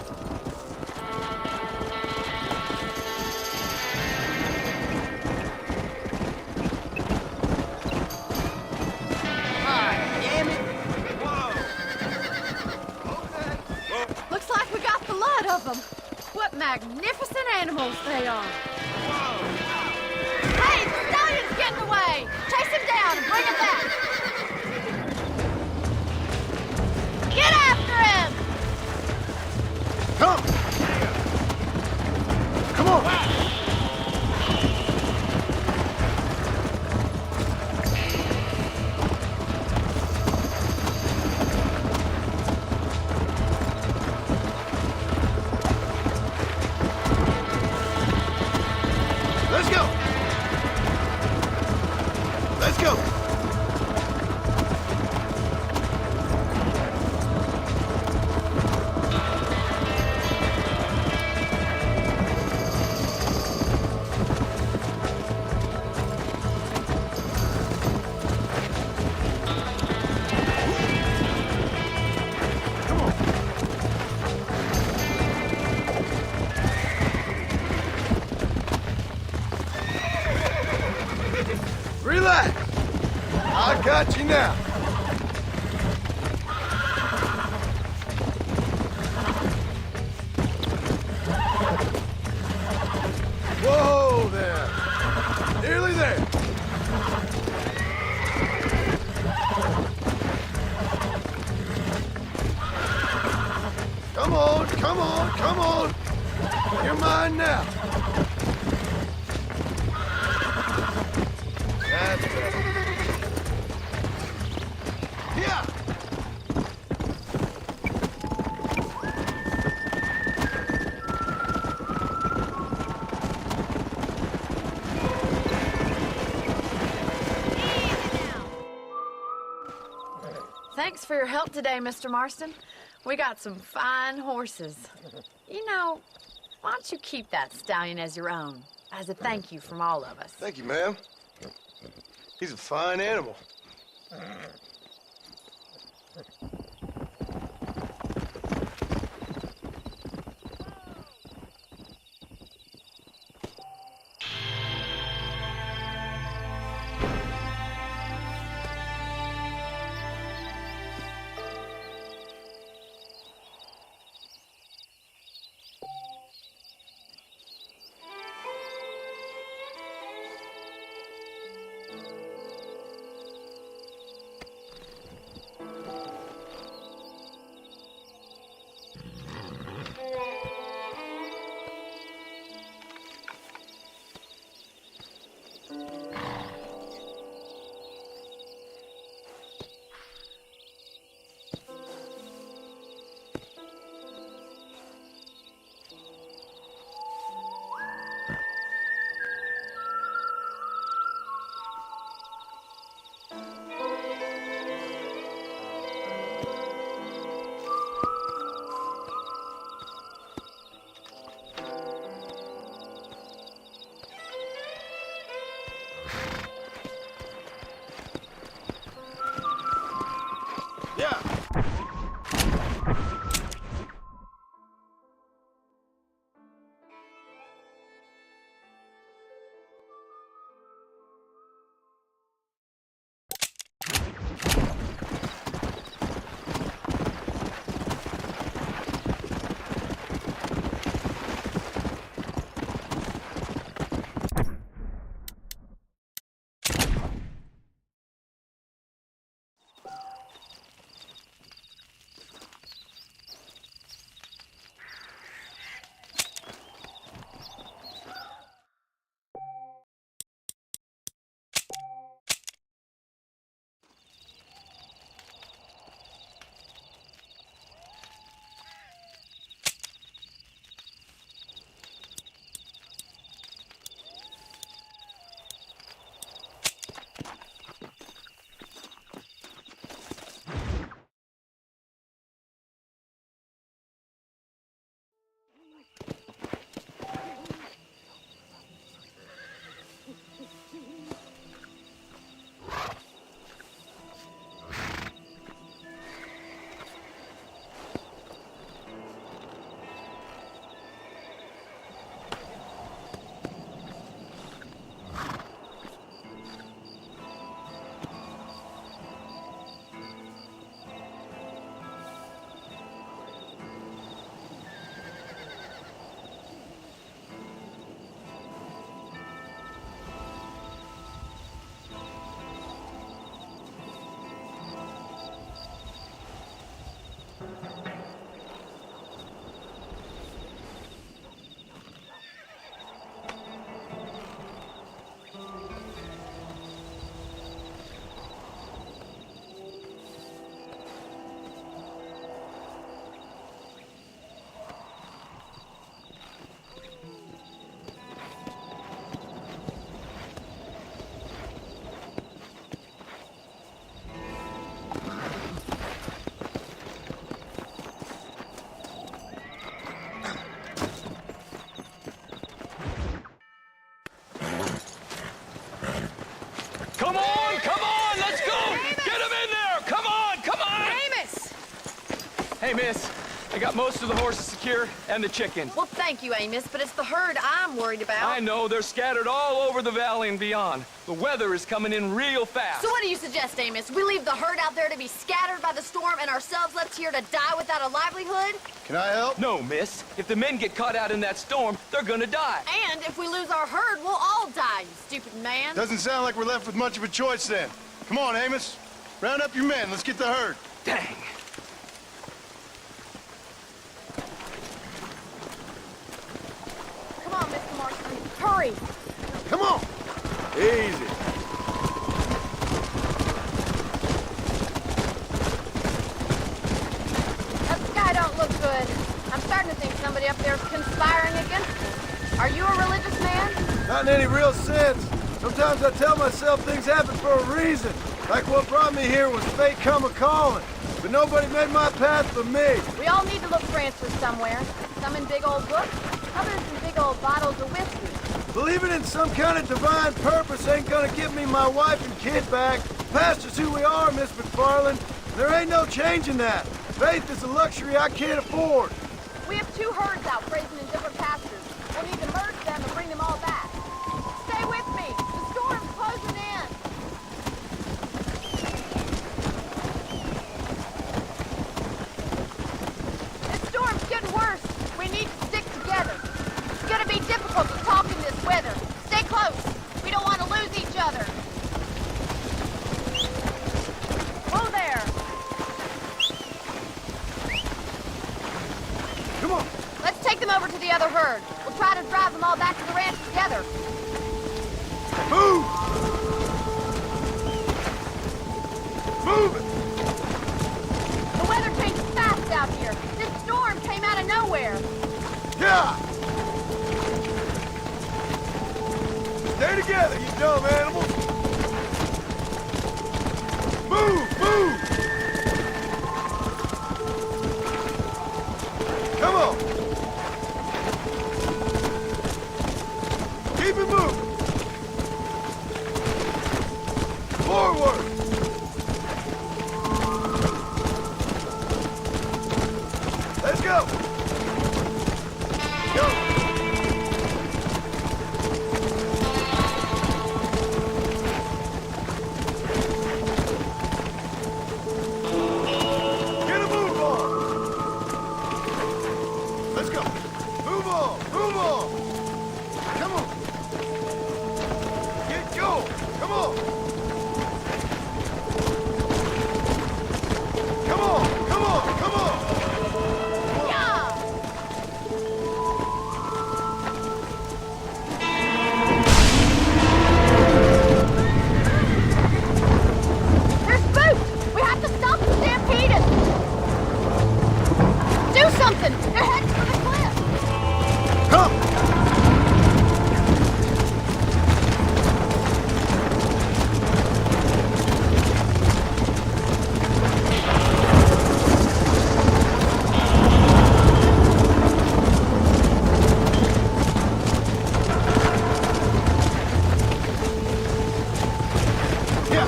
Looks like we got the lot of them. What magnificent animals they are. Hey, the stallion's getting away. Chase him down and bring him back. Get after him! Come! Come on! Let's go! Let's go! Come on! Relax! I got you now. Whoa there! Nearly there! Come on, come on, come on! You're mine now! That's better. Yeah! Thanks for your help today, Mr. Marston. We got some fine horses. You know, why don't you keep that stallion as your own, as a thank you from all of us? Thank you, ma'am. He's a fine animal. Hey, miss. I got most of the horses secure and the chickens. Well, thank you, Amos, but it's the herd I'm worried about. I know. They're scattered all over the valley and beyond. The weather is coming in real fast. So what do you suggest, Amos? We leave the herd out there to be scattered by the storm and ourselves left here to die without a livelihood? Can I help? No, miss. If the men get caught out in that storm, they're gonna die. And if we lose our herd, we'll all die, you stupid man. Doesn't sound like we're left with much of a choice then. Come on, Amos. Round up your men. Let's get the herd. Dang. Come on, Mr. Marston. Hurry. Come on. Easy. That sky don't look good. I'm starting to think somebody up there is conspiring against us. Are you a religious man? Not in any real sense. Sometimes I tell myself things happen for a reason. Like what brought me here was fate come a-calling. But nobody made my path for me. We all need to look for answers somewhere. Some in big old books, others in big old bottles of whiskey. Believing in some kind of divine purpose ain't gonna give me my wife and kid back. Past is who we are, Miss McFarland. There ain't no changing that. Faith is a luxury I can't afford. We have 2 herds out grazing in different pastures. We'll need to merge them and bring them all back. Stay with me. The storm's closing in. This storm's getting worse. We need to stick together. It's gonna be difficult to talk in this weather. Stay close. We don't want to lose each other. Whoa there. Come on. Let's take them over to the other herd. We'll try to drive them all back to the ranch together. Move! Move it! The weather changes fast out here. This storm came out of nowhere. Yeah! Stay together, you dumb animals! Move! Move! Come on! Keep it moving! Forward! Let's go! Go! Get a move on! Let's go! Move on! Move on! Come on! Get going! Come on! Come on! Come on! Come on! Yeah! They're spooked! We have to stop the stampede! Do something! They're heading for the cliff! Come! Yeah!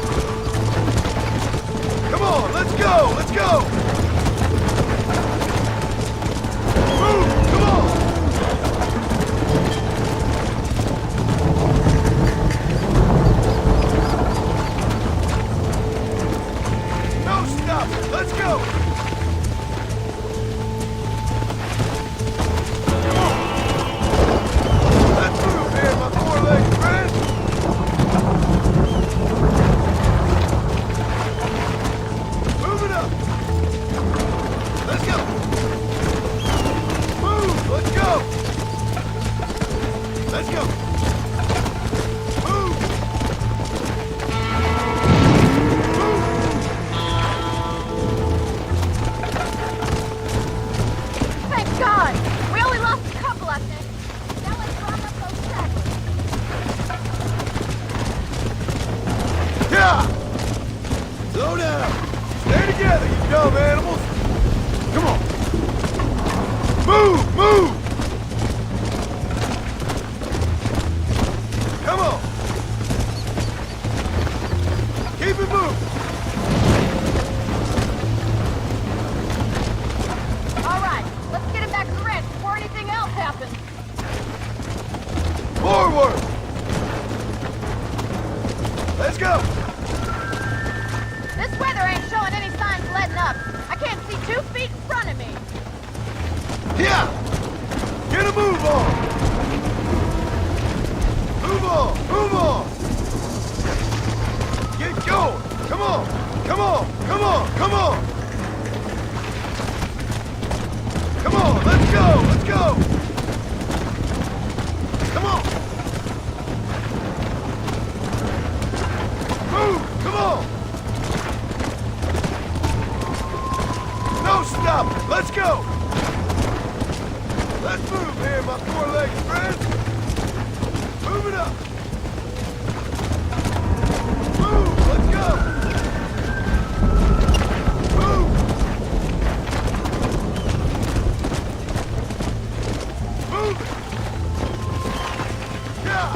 Come on, let's go! Let's go! Move! Come on! No stop! Let's go! Come on! Let's move here, my four-legged friend! Move it up! Let's go! Move! Let's go! Let's go! Move! Move! Thank God! We only lost a couple, I think. Now let's round up those stragglers. Yeah! Slow down! Stay together, you dumb animals! Come on! Move! Move! Come on! Keep it moving! All right, let's get him back to the ranch before anything else happens. Forward! Let's go! This weather ain't showing any signs of letting up. I can't see 2 feet in front of me. Yeah! Get a move on! Move on! Move on! Get going! Come on! Come on! Come on! Come on! Come on! Let's go! Let's go! Come on! Move! Come on! No stop! Let's go! Let's move here, my four-legged friends! Move it up! Move! Let's go! Move! Move it! Yeah!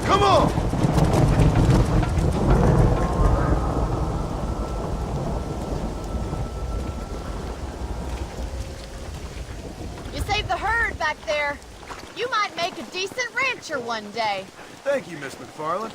Come on! You saved the herd back there. You might make a decent rancher one day. Thank you, Miss McFarland.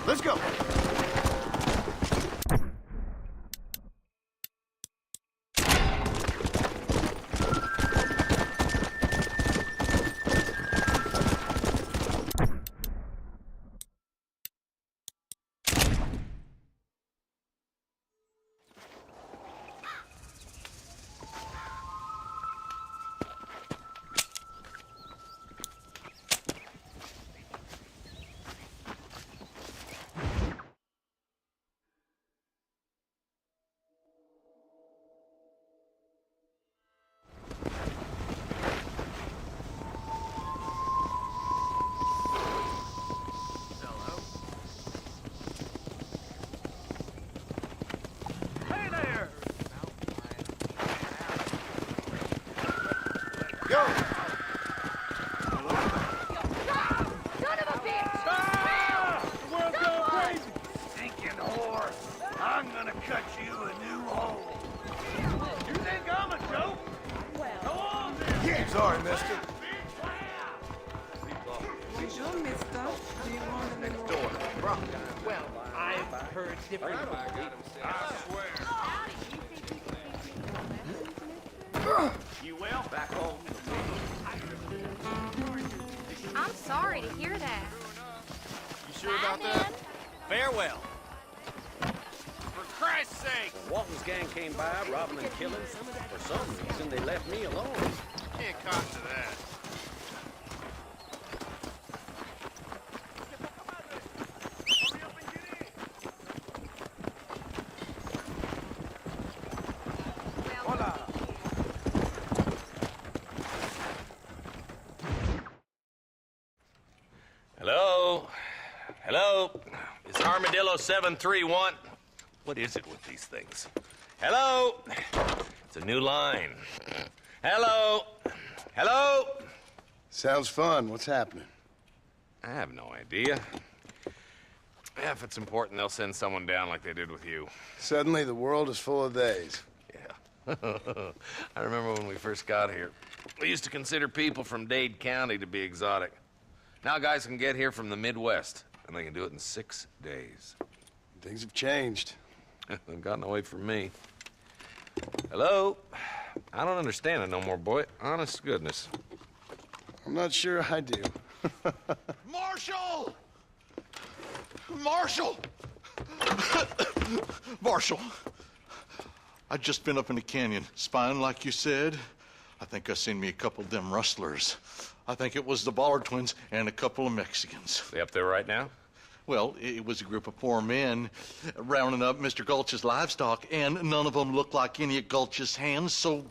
Let's go. Go! Son of a bitch! The world's going crazy! Stinking horse! I'm gonna cut you a new hole! You think I'm a joke? Go on then! Yeah. Sorry, mister. Bonjour, mister. Do you want a little... Door. Well, I've heard different. I swear. You well? Back home. I'm sorry to hear that. You sure about that? Farewell. For Christ's sake! Walton's gang came by, robbing and killing. For some reason, they left me alone. Can't cotton to that. Hello? Hello? Is Armadillo 731? What is it with these things? Hello? It's a new line. Hello? Hello? Sounds fun. What's happening? I have no idea. Yeah, if it's important, they'll send someone down like they did with you. Suddenly, the world is full of days. Yeah. I remember when we first got here. We used to consider people from Dade County to be exotic. Now guys can get here from the Midwest, and they can do it in 6 days. Things have changed. They've gotten away from me. Hello? I don't understand it no more, boy. Honest to goodness. I'm not sure I do. Marshal! Marshal! Marshal! I just been up in the canyon, spying like you said. I think I seen me a couple of them rustlers. I think it was the Ballard twins and a couple of Mexicans. They up there right now? Well, it was a group of poor men rounding up Mr. Gulch's livestock, and none of them looked like any of Gulch's hands, so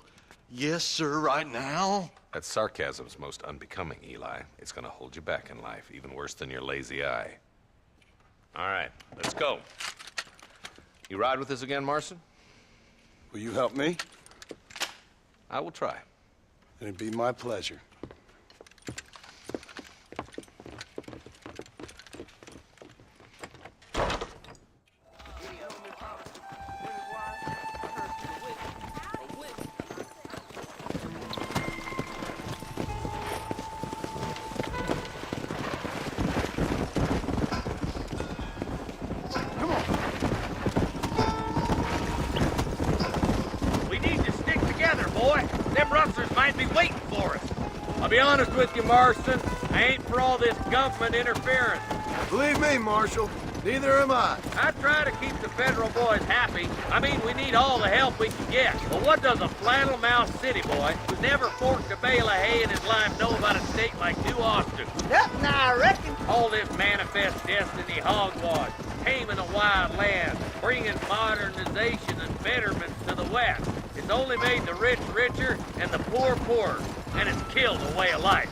yes, sir, right now. That sarcasm's most unbecoming, Eli. It's gonna hold you back in life, even worse than your lazy eye. All right, let's go. You ride with us again, Marson? Will you help me? I will try. It'd be my pleasure. I'll be honest with you, Marston. I ain't for all this government interference. Believe me, Marshal, neither am I. I try to keep the federal boys happy. I mean, we need all the help we can get. But what does a flannel-mouthed city boy who's never forked a bale of hay in his life know about a state like New Austin? Nothing, I reckon. All this manifest destiny hogwash. Pain dreaming of wild land, bringing modernization and betterments to the West. It's only made the rich richer and the poor poorer, and it's killed a way of life.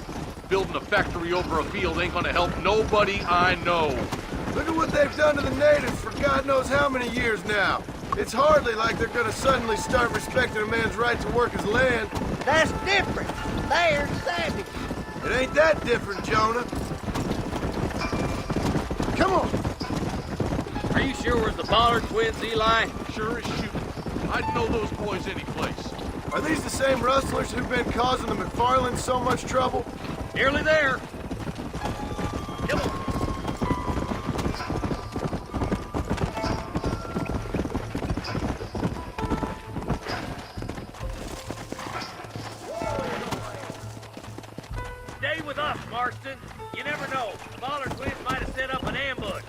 Building a factory over a field ain't gonna help nobody I know. Look at what they've done to the natives for God knows how many years now. It's hardly like they're gonna suddenly start respecting a man's right to work his land. That's different. They're savage. It ain't that different, Jonah. Come on. Are you sure we're the Ballard twins, Eli? Sure as shooting. I'd know those boys any place. Are these the same rustlers who've been causing the McFarlands so much trouble? Nearly there. Come on. Stay with us, Marston. You never know. The Ballard twins might have set up an ambush.